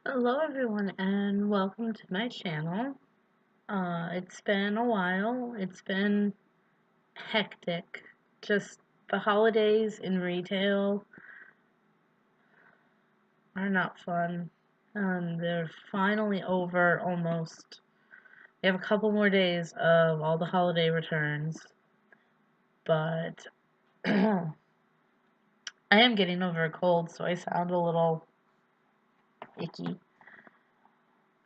Hello everyone and welcome to my channel. It's been a while. It's been hectic. Just the holidays in retail are not fun. They're finally over almost. We have a couple more days of all the holiday returns, but I am getting over a cold, so I sound a little icky.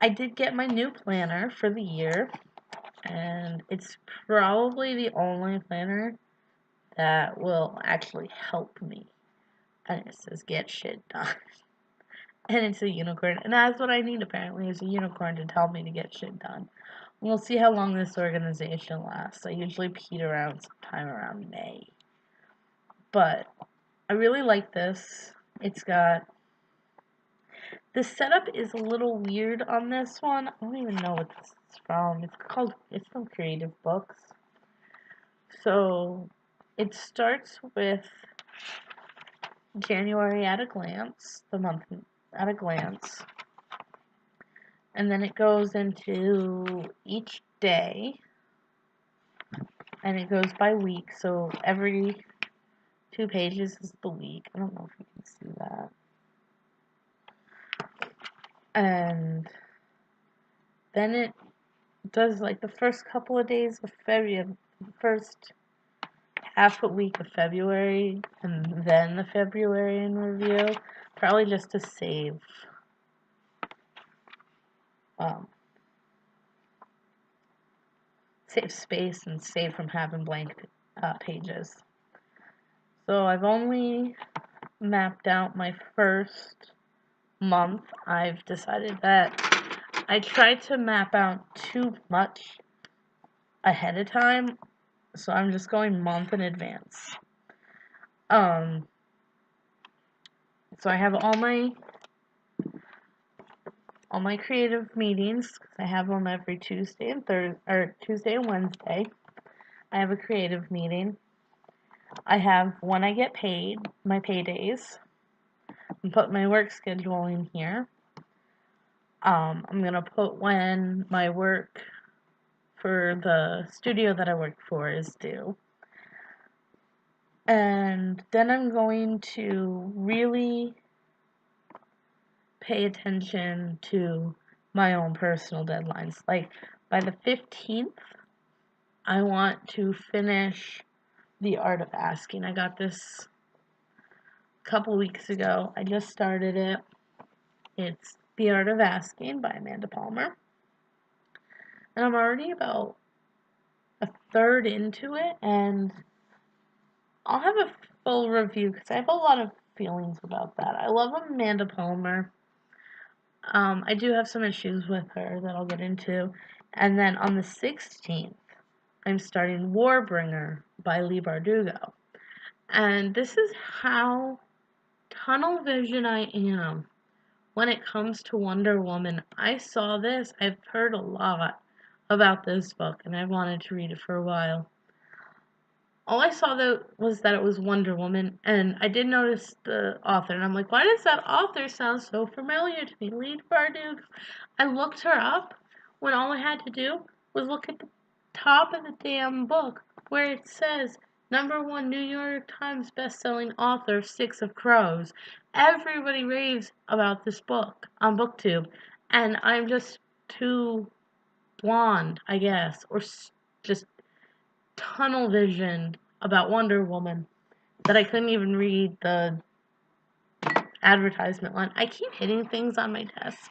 I did get my new planner for the year, and it's probably the only planner that will actually help me. And it says get shit done. And it's a unicorn. And that's what I need apparently, is a unicorn to tell me to get shit done. We'll see how long this organization lasts. I usually peter out sometime around May. But I really like this. It's got, the setup is a little weird on this one. I don't even know what this is from. It's from Creative Books. So it starts with January at a glance, the month at a glance, and then it goes into each day, and it goes by week, so every 2 pages is the week. I don't know if you can see that. And then it does like the first couple of days of February, first half a week of February, and then the February in review, probably just to save um, save space and save from having blank pages. So I've only mapped out my first month. I've decided that I tried to map out too much ahead of time, so I'm just going month in advance. So I have all my creative meetings. I have them every Tuesday and Tuesday and Wednesday. I have a creative meeting. I have when I get paid, my paydays. And put my work schedule in here. I'm gonna put when my work for the studio that I work for is due. And then I'm going to really pay attention to my own personal deadlines. Like by the 15th, I want to finish The Art of Asking. I got this a couple weeks ago. I just started it. It's The Art of Asking by Amanda Palmer. And I'm already about a third into it, and I'll have a full review because I have a lot of feelings about that. I love Amanda Palmer. I do have some issues with her that I'll get into. And then on the 16th, I'm starting Warbringer by Leigh Bardugo. And this is how tunnel vision I am when it comes to Wonder Woman. I saw this, I've heard a lot about this book, and I've wanted to read it for a while. All I saw though was that it was Wonder Woman, and I did notice the author, and I'm like, why does that author sound so familiar to me? Leigh Bardugo. I looked her up when all I had to do was look at the top of the damn book where it says #1 New York Times bestselling author, Six of Crows. Everybody raves about this book on BookTube, and I'm just too blonde, I guess, or just tunnel visioned about Wonder Woman that I couldn't even read the advertisement line. I keep hitting things on my desk.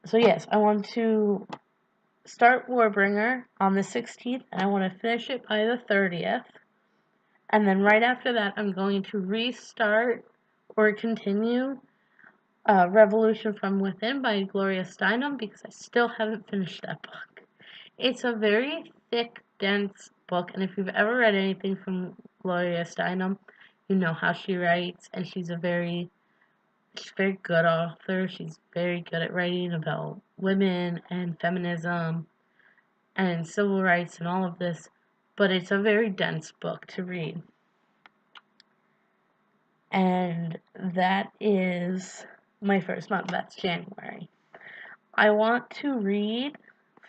So yes, I want to start Warbringer on the 16th, and I want to finish it by the 30th. And then right after that, I'm going to restart or continue Revolution from Within by Gloria Steinem, because I still haven't finished that book. It's a very thick, dense book, and if you've ever read anything from Gloria Steinem, you know how she writes, and she's a very good author. She's very good at writing about women and feminism and civil rights and all of this, but it's a very dense book to read. And that is my first month. That's January. I want to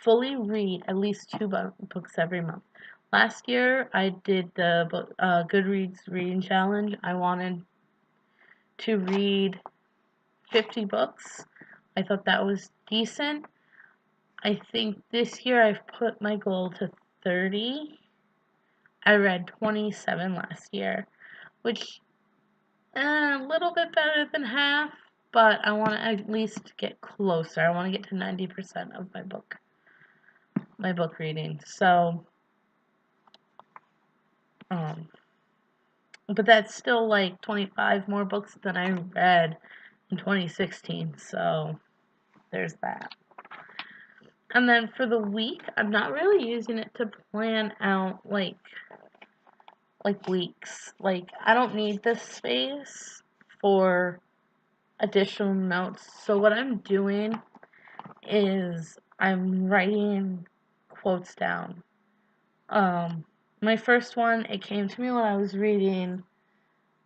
fully read at least 2 books every month. Last year, I did the Goodreads reading challenge. I wanted to read 50 books. I thought that was decent. I think this year I've put my goal to 30. I read 27 last year, which a little bit better than half, but I want to at least get closer. I want to get to 90% of my book reading. So, but that's still like 25 more books than I read in 2016. So, there's that. And then for the week, I'm not really using it to plan out like weeks. Like, I don't need this space for additional notes. So what I'm doing is I'm writing quotes down. My first one, it came to me when I was reading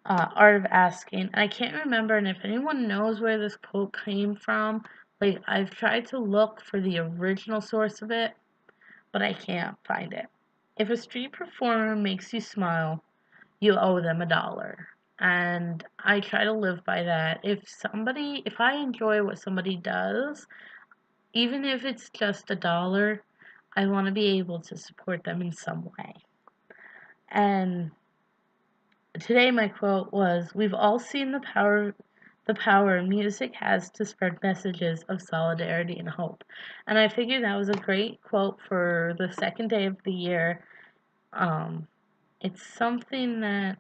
Art of Asking, and I can't remember, and if anyone knows where this quote came from, like, I've tried to look for the original source of it, but I can't find it. If a street performer makes you smile, you owe them $1. And I try to live by that. If I enjoy what somebody does, even if it's just $1, I want to be able to support them in some way. And today my quote was, "We've all seen the power music has to spread messages of solidarity and hope." And I figured that was a great quote for the second day of the year. It's something that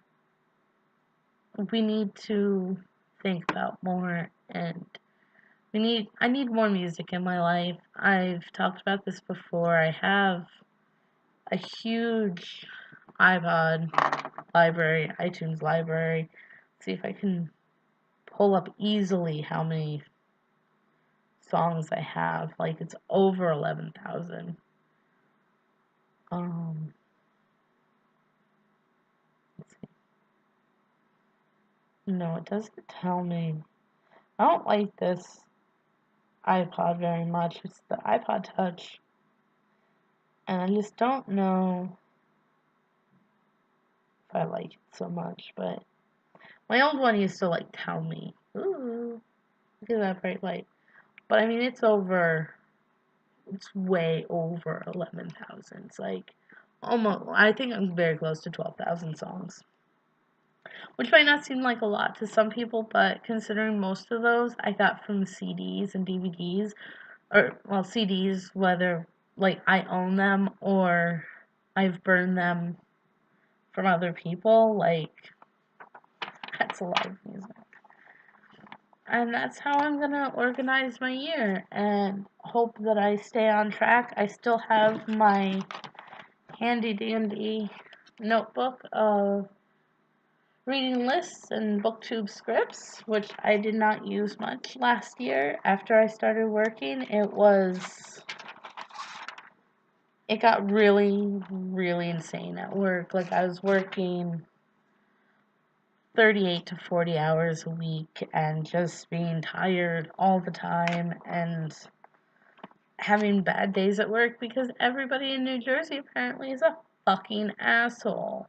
we need to think about more, and I need more music in my life. I've talked about this before. I have a huge iPod library, iTunes library. Let's see if I can pull up easily how many songs I have. Like, it's over 11,000. Let's see. No, it doesn't tell me. I don't like this iPod very much. It's the iPod Touch. And I just don't know if I like it so much, but my old one used to, like, tell me, ooh, look at that bright light. But I mean, it's way over 11,000. It's like, almost, I think I'm very close to 12,000 songs. Which might not seem like a lot to some people, but considering most of those I got from CDs and DVDs, or, well, CDs, whether, like, I own them or I've burned them from other people, like, that's a lot of music. And that's how I'm gonna organize my year and hope that I stay on track. I still have my handy dandy notebook of reading lists and booktube scripts, which I did not use much last year. After I started working, it got really, really insane at work. Like, I was working 38 to 40 hours a week and just being tired all the time and having bad days at work because everybody in New Jersey apparently is a fucking asshole.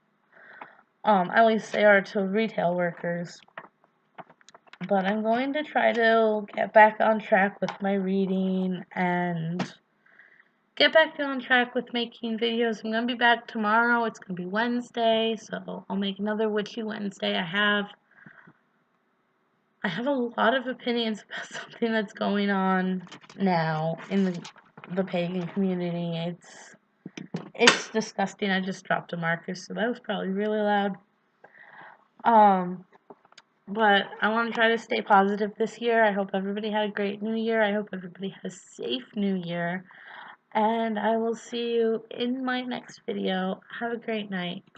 At least they are to retail workers. But I'm going to try to get back on track with my reading and get back on track with making videos. I'm going to be back tomorrow. It's going to be Wednesday, so I'll make another Witchy Wednesday. I have a lot of opinions about something that's going on now in the pagan community. It's disgusting. I just dropped a marker, so that was probably really loud. But I want to try to stay positive this year. I hope everybody had a great new year. I hope everybody had a safe new year. And I will see you in my next video. Have a great night. Bye.